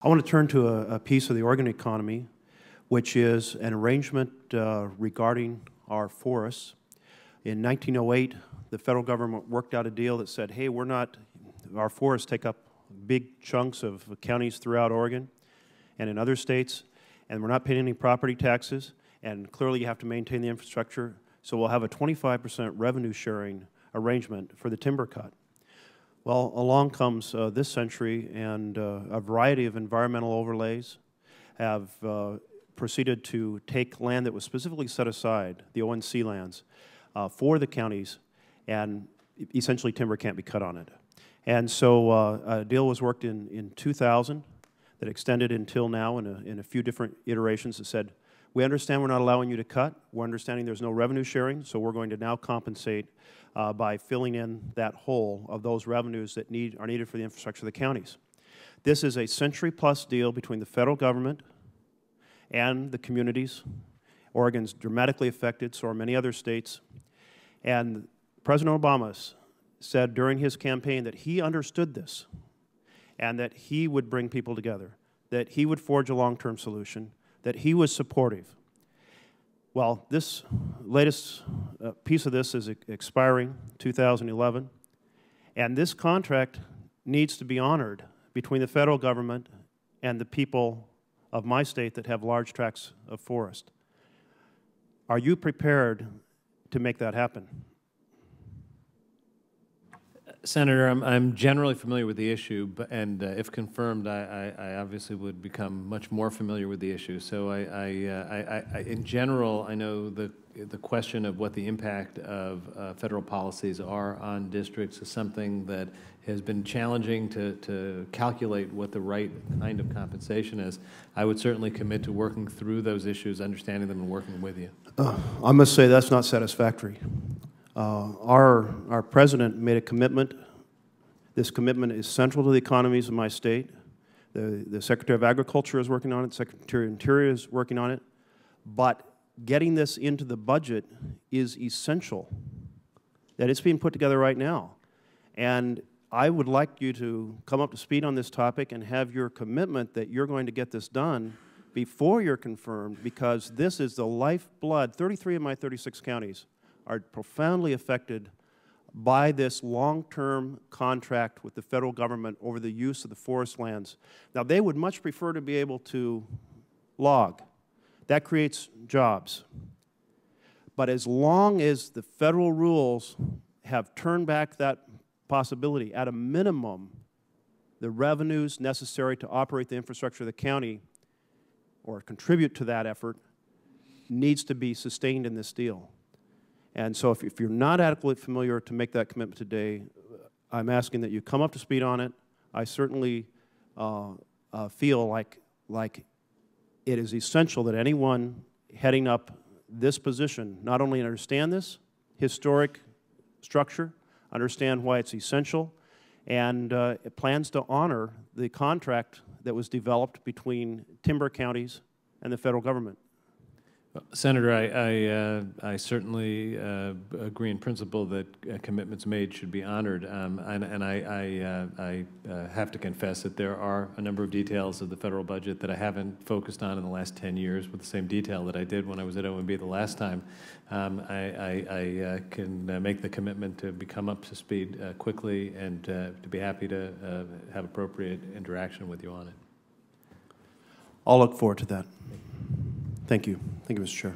I want to turn to a piece of the Oregon economy, which is an arrangement regarding our forests. In 1908, the federal government worked out a deal that said, hey, our forests take up big chunks of counties throughout Oregon and in other states, and we're not paying any property taxes, and clearly you have to maintain the infrastructure, so we'll have a 25% revenue sharing arrangement for the timber cut. Well, along comes this century, and a variety of environmental overlays have proceeded to take land that was specifically set aside, the ONC lands, for the counties, and essentially timber can't be cut on it. And so a deal was worked in 2000 that extended until now in a few different iterations that said, we understand we're not allowing you to cut, we're understanding there's no revenue sharing, so we're going to now compensate by filling in that hole of those revenues that are needed for the infrastructure of the counties. This is a century-plus deal between the federal government and the communities. Oregon's dramatically affected, so are many other states. And President Obama said during his campaign that he understood this and that he would bring people together, that he would forge a long-term solution, that he was supportive. Well, this latest piece of this is expiring 2011, and this contract needs to be honored between the federal government and the people of my state that have large tracts of forest. Are you prepared to make that happen? Senator, I'm generally familiar with the issue, and if confirmed, I obviously would become much more familiar with the issue. So in general, I know the question of what the impact of federal policies are on districts is something that has been challenging to calculate what the right kind of compensation is. I would certainly commit to working through those issues, understanding them, and working with you. I must say that's not satisfactory. Our president made a commitment. This commitment is central to the economies of my state. The Secretary of Agriculture is working on it. The Secretary of Interior is working on it. But getting this into the budget is essential. That it's being put together right now. And I would like you to come up to speed on this topic and have your commitment that you're going to get this done before you're confirmed, because this is the lifeblood. 33 of my 36 counties are profoundly affected by this long-term contract with the federal government over the use of the forest lands. Now, they would much prefer to be able to log. That creates jobs. But as long as the federal rules have turned back that possibility, at a minimum, the revenues necessary to operate the infrastructure of the county or contribute to that effort needs to be sustained in this deal. And so if you're not adequately familiar to make that commitment today, I'm asking that you come up to speed on it. I certainly feel like it is essential that anyone heading up this position not only understand this historic structure, understand why it's essential, and it plans to honor the contract that was developed between timber counties and the federal government. Senator, I certainly agree in principle that commitments made should be honored, and I have to confess that there are a number of details of the federal budget that I haven't focused on in the last 10 years with the same detail that I did when I was at OMB the last time. I can make the commitment to become up to speed quickly and to be happy to have appropriate interaction with you on it. I'll look forward to that. Thank you. Thank you, Mr. Chair.